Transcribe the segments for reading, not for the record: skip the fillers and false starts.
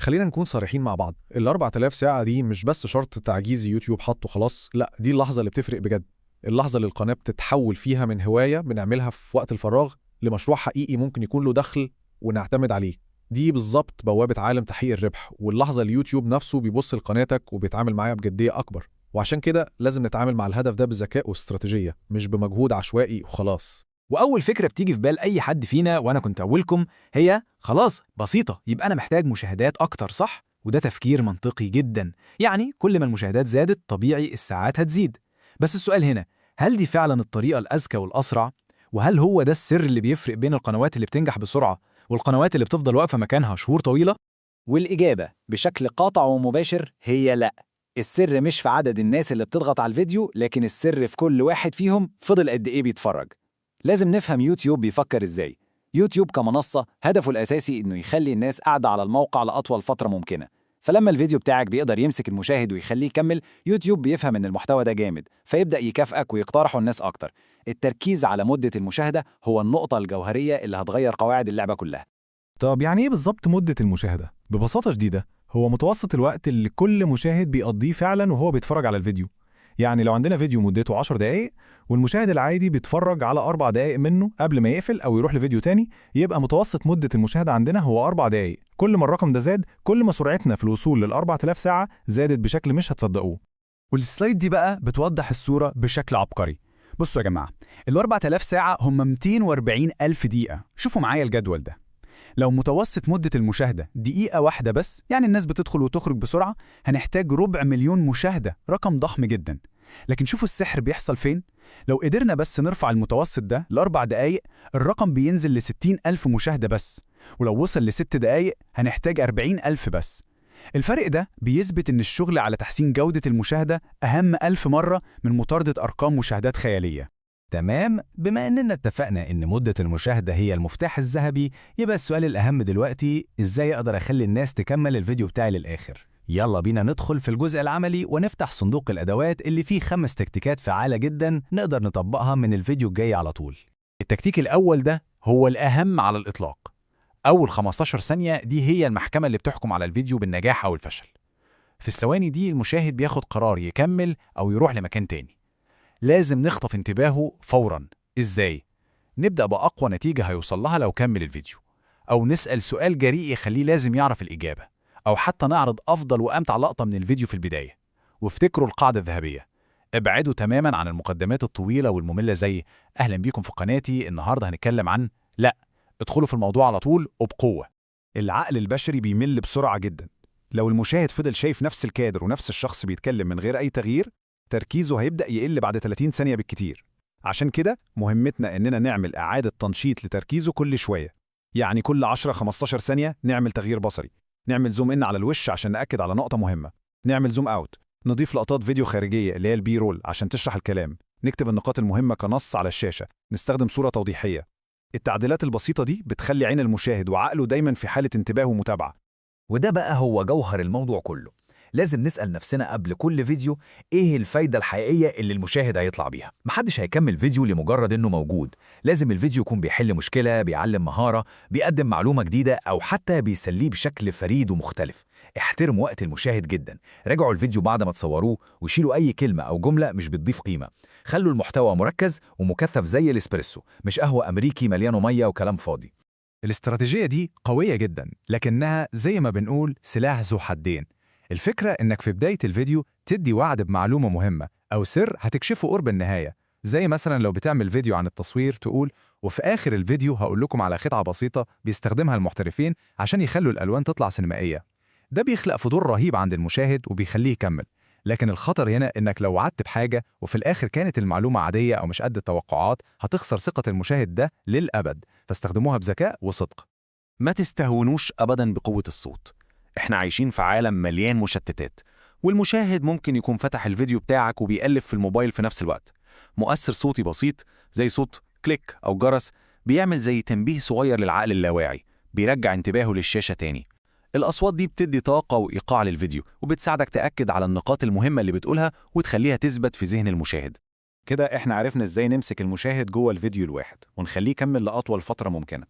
خلينا نكون صريحين مع بعض، ال4000 ساعة دي مش بس شرط تعجيزي يوتيوب حطه خلاص، لأ دي اللحظة اللي بتفرق بجد. اللحظة اللي القناة بتتحول فيها من هواية بنعملها في وقت الفراغ لمشروع حقيقي ممكن يكون له دخل ونعتمد عليه. دي بالظبط بوابة عالم تحقيق الربح، واللحظة اللي يوتيوب نفسه بيبص لقناتك وبيتعامل معاها بجدية أكبر. وعشان كده لازم نتعامل مع الهدف ده بذكاء واستراتيجية، مش بمجهود عشوائي وخلاص. وأول فكرة بتيجي في بال أي حد فينا، وأنا كنت أولكم، هي خلاص بسيطة، يبقى أنا محتاج مشاهدات أكتر، صح؟ وده تفكير منطقي جدا. يعني كل ما المشاهدات زادت طبيعي الساعات هتزيد. بس السؤال هنا، هل دي فعلا الطريقة الأذكى والأسرع؟ وهل هو ده السر اللي بيفرق بين القنوات اللي بتنجح بسرعة والقنوات اللي بتفضل واقفة مكانها شهور طويلة؟ والإجابة بشكل قاطع ومباشر هي لأ. السر مش في عدد الناس اللي بتضغط على الفيديو، لكن السر في كل واحد فيهم فضل قد إيه بيتفرج. لازم نفهم يوتيوب بيفكر إزاي. يوتيوب كمنصة هدفه الأساسي إنه يخلي الناس قاعدة على الموقع لأطول فترة ممكنة. فلما الفيديو بتاعك بيقدر يمسك المشاهد ويخليه يكمل، يوتيوب بيفهم إن المحتوى ده جامد، فيبدأ يكافئك ويقترحه الناس أكتر. التركيز على مدة المشاهدة هو النقطة الجوهرية اللي هتغير قواعد اللعبة كلها. طب يعني إيه بالظبط مدة المشاهدة؟ ببساطة شديدة هو متوسط الوقت اللي كل مشاهد بيقضيه فعلا وهو بيتفرج على الفيديو. يعني لو عندنا فيديو مدته 10 دقايق والمشاهد العادي بيتفرج على 4 دقايق منه قبل ما يقفل أو يروح لفيديو تاني، يبقى متوسط مدة المشاهدة عندنا هو 4 دقايق. كل ما الرقم ده زاد كل ما سرعتنا في الوصول لل 4000 ساعة زادت بشكل مش هتصدقوه. والسلايد دي بقى بتوضح الصورة بشكل عبقري. بصوا يا جماعة، ال 4000 ساعة هم 240 ألف دقيقة. شوفوا معايا الجدول ده. لو متوسط مدة المشاهدة دقيقة واحدة بس، يعني الناس بتدخل وتخرج بسرعة، هنحتاج 250,000 مشاهدة، رقم ضخم جدا. لكن شوفوا السحر بيحصل فين؟ لو قدرنا بس نرفع المتوسط ده ل4 دقايق، الرقم بينزل ل60 ألف مشاهدة بس. ولو وصل ل6 دقايق هنحتاج 40 ألف بس. الفرق ده بيثبت إن الشغل على تحسين جودة المشاهدة أهم 1000 مرة من مطاردة أرقام مشاهدات خيالية. تمام، بما إننا اتفقنا إن مدة المشاهدة هي المفتاح الذهبي، يبقى السؤال الأهم دلوقتي إزاي أقدر أخلي الناس تكمل الفيديو بتاعي للآخر؟ يلا بينا ندخل في الجزء العملي ونفتح صندوق الأدوات اللي فيه 5 تكتيكات فعالة جدا نقدر نطبقها من الفيديو الجاي على طول. التكتيك الأول ده هو الأهم على الإطلاق. أول 15 ثانية دي هي المحكمة اللي بتحكم على الفيديو بالنجاح أو الفشل. في الثواني دي المشاهد بياخد قرار يكمل أو يروح لمكان تاني. لازم نخطف انتباهه فوراً. إزاي؟ نبدأ بأقوى نتيجة هيوصل لها لو كمل الفيديو، أو نسأل سؤال جريء يخليه لازم يعرف الإجابة، أو حتى نعرض أفضل وأمتع لقطة من الفيديو في البداية. وافتكروا القاعدة الذهبية: ابعدوا تماماً عن المقدمات الطويلة والمملة زي أهلاً بيكم في قناتي النهاردة هنتكلم عن. لا، ادخلوا في الموضوع على طول وبقوة. العقل البشري بيمل بسرعة جدا. لو المشاهد فضل شايف نفس الكادر ونفس الشخص بيتكلم من غير أي تغيير، تركيزه هيبدأ يقل بعد 30 ثانية بالكتير. عشان كده مهمتنا إننا نعمل إعادة تنشيط لتركيزه كل شوية. يعني كل 10-15 ثانية نعمل تغيير بصري، نعمل زوم إن على الوش عشان نأكد على نقطة مهمة، نعمل زوم أوت، نضيف لقطات فيديو خارجية اللي هي البي رول عشان تشرح الكلام، نكتب النقاط المهمة كنص على الشاشة، نستخدم صورة توضيحية. التعديلات البسيطة دي بتخلي عين المشاهد وعقله دايما في حالة انتباه ومتابعة. وده بقى هو جوهر الموضوع كله. لازم نسأل نفسنا قبل كل فيديو ايه الفايدة الحقيقية اللي المشاهد هيطلع بيها. محدش هيكمل فيديو لمجرد انه موجود. لازم الفيديو يكون بيحل مشكلة، بيعلم مهارة، بيقدم معلومة جديدة، او حتى بيسليه بشكل فريد ومختلف. احترموا وقت المشاهد جدا. راجعوا الفيديو بعد ما تصوروه وشيلوا اي كلمة او جملة مش بتضيف قيمة. خلوا المحتوى مركز ومكثف زي الاسبريسو، مش قهوة امريكي مليانه مية وكلام فاضي. الاستراتيجية دي قوية جدا، لكنها زي ما بنقول سلاح ذو حدين. الفكرة إنك في بداية الفيديو تدي وعد بمعلومة مهمة أو سر هتكشفه قرب النهاية. زي مثلا لو بتعمل فيديو عن التصوير تقول: وفي آخر الفيديو هقول لكم على خدعة بسيطة بيستخدمها المحترفين عشان يخلوا الألوان تطلع سينمائية. ده بيخلق فضول رهيب عند المشاهد وبيخليه يكمل. لكن الخطر هنا إنك لو وعدت بحاجة وفي الآخر كانت المعلومة عادية أو مش قد التوقعات، هتخسر ثقة المشاهد ده للأبد. فاستخدموها بذكاء وصدق. ما تستهونوش أبداً بقوة الصوت. إحنا عايشين في عالم مليان مشتتات، والمشاهد ممكن يكون فتح الفيديو بتاعك وبيقلب في الموبايل في نفس الوقت. مؤثر صوتي بسيط زي صوت كليك أو جرس بيعمل زي تنبيه صغير للعقل اللاواعي، بيرجع انتباهه للشاشة تاني. الأصوات دي بتدي طاقة وإيقاع للفيديو، وبتساعدك تأكد على النقاط المهمة اللي بتقولها وتخليها تثبت في ذهن المشاهد. كده إحنا عرفنا إزاي نمسك المشاهد جوه الفيديو الواحد ونخليه يكمل لأطول فترة ممكنة.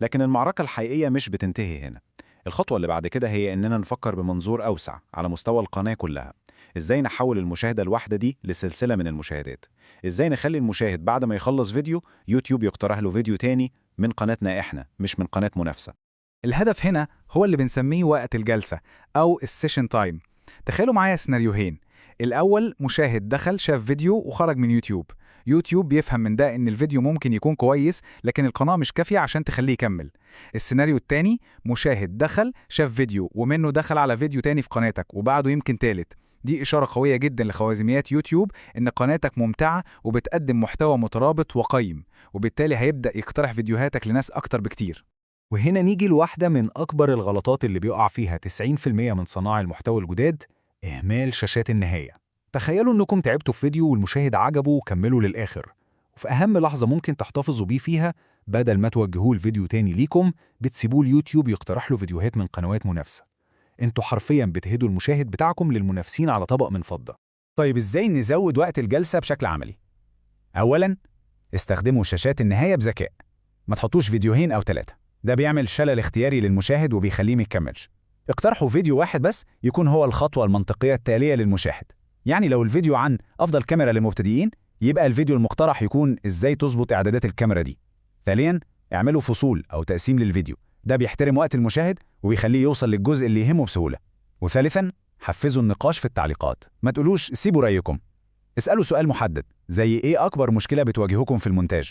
لكن المعركة الحقيقية مش بتنتهي هنا. الخطوة اللي بعد كده هي إننا نفكر بمنظور أوسع على مستوى القناة كلها. إزاي نحول المشاهدة الواحدة دي لسلسلة من المشاهدات؟ إزاي نخلي المشاهد بعد ما يخلص فيديو يوتيوب يقترح له فيديو تاني من قناتنا إحنا مش من قناة منافسة؟ الهدف هنا هو اللي بنسميه وقت الجلسة أو السيشن تايم. تخيلوا معايا سيناريوهين. الأول مشاهد دخل شاف فيديو وخرج من يوتيوب بيفهم من ده إن الفيديو ممكن يكون كويس لكن القناة مش كافية عشان تخليه يكمل. السيناريو التاني مشاهد دخل شاف فيديو ومنه دخل على فيديو تاني في قناتك وبعده يمكن تالت. دي إشارة قوية جدا لخوارزميات يوتيوب إن قناتك ممتعة وبتقدم محتوى مترابط وقيم، وبالتالي هيبدأ يقترح فيديوهاتك لناس أكتر بكتير. وهنا نيجي لواحدة من أكبر الغلطات اللي بيقع فيها 90% من صناع المحتوى الجداد: إهمال شاشات النهاية. تخيلوا إنكم تعبتوا في فيديو والمشاهد عجبه وكملوا للآخر، وفي أهم لحظة ممكن تحتفظوا بيه فيها بدل ما توجهوه الفيديو تاني ليكم بتسيبوه اليوتيوب يقترح له فيديوهات من قنوات منافسة. انتوا حرفياً بتهدوا المشاهد بتاعكم للمنافسين على طبق من فضة. طيب إزاي نزود وقت الجلسة بشكل عملي؟ أولاً استخدموا شاشات النهاية بذكاء. ما تحطوش فيديوهين أو 3، ده بيعمل شلل اختياري للمشاهد وبيخليه ما يكملش. اقترحوا فيديو واحد بس يكون هو الخطوة المنطقية التالية للمشاهد. يعني لو الفيديو عن أفضل كاميرا للمبتدئين يبقى الفيديو المقترح يكون إزاي تظبط إعدادات الكاميرا دي. ثانياً اعملوا فصول أو تقسيم للفيديو، ده بيحترم وقت المشاهد وبيخليه يوصل للجزء اللي يهمه بسهولة. وثالثاً حفزوا النقاش في التعليقات. ما تقولوش سيبوا رأيكم، اسألوا سؤال محدد زي إيه أكبر مشكلة بتواجهكم في المونتاج.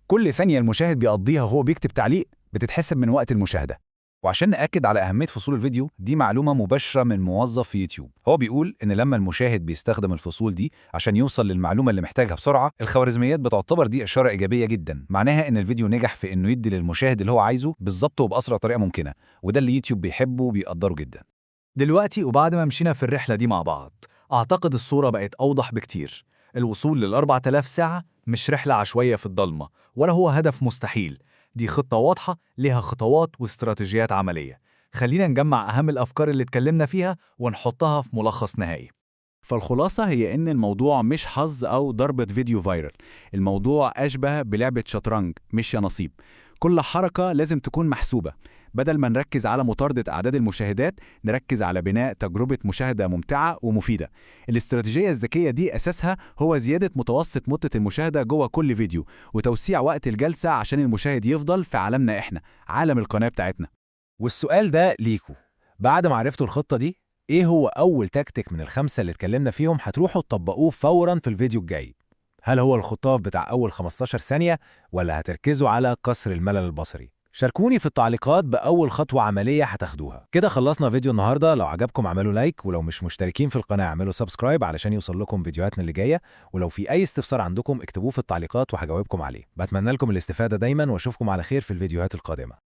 كل ثانية المشاهد بيقضيها وهو بيكتب تعليق بتتحسب من وقت المشاهدة. وعشان نأكد على أهمية فصول الفيديو دي، معلومة مباشرة من موظف في يوتيوب. هو بيقول إن لما المشاهد بيستخدم الفصول دي عشان يوصل للمعلومة اللي محتاجها بسرعة، الخوارزميات بتعتبر دي إشارة إيجابية جدا، معناها إن الفيديو نجح في إنه يدي للمشاهد اللي هو عايزه بالظبط وبأسرع طريقة ممكنة، وده اللي يوتيوب بيحبه وبيقدره جدا. دلوقتي وبعد ما مشينا في الرحلة دي مع بعض، أعتقد الصورة بقت أوضح بكتير. الوصول لل4000 ساعة مش رحلة عشوائية في الضلمة، ولا هو هدف مستحيل. دي خطة واضحة ليها خطوات واستراتيجيات عملية. خلينا نجمع أهم الأفكار اللي اتكلمنا فيها ونحطها في ملخص نهائي. فالخلاصة هي إن الموضوع مش حظ أو ضربة فيديو فايرال، الموضوع أشبه بلعبة شطرنج مش يا نصيب. كل حركة لازم تكون محسوبة. بدل ما نركز على مطاردة أعداد المشاهدات نركز على بناء تجربة مشاهدة ممتعة ومفيدة. الاستراتيجية الذكية دي أساسها هو زيادة متوسط مدة المشاهدة جوه كل فيديو، وتوسيع وقت الجلسة عشان المشاهد يفضل في عالمنا إحنا، عالم القناة بتاعتنا. والسؤال ده ليكوا، بعد ما عرفتوا الخطة دي ايه هو أول تكتيك من ال5 اللي اتكلمنا فيهم هتروحوا تطبقوه فوراً في الفيديو الجاي؟ هل هو الخطاف بتاع أول 15 ثانية ولا هتركزوا على كسر الملل البصري؟ شاركوني في التعليقات بأول خطوة عملية هتاخدوها. كده خلصنا فيديو النهاردة. لو عجبكم اعملوا لايك، ولو مش مشتركين في القناة اعملوا سبسكرايب علشان يوصل لكم فيديوهاتنا اللي جاية، ولو في أي استفسار عندكم اكتبوه في التعليقات وهجاوبكم عليه. بتمنى لكم الاستفادة دايماً واشوفكم على خير في الفيديوهات القادمة.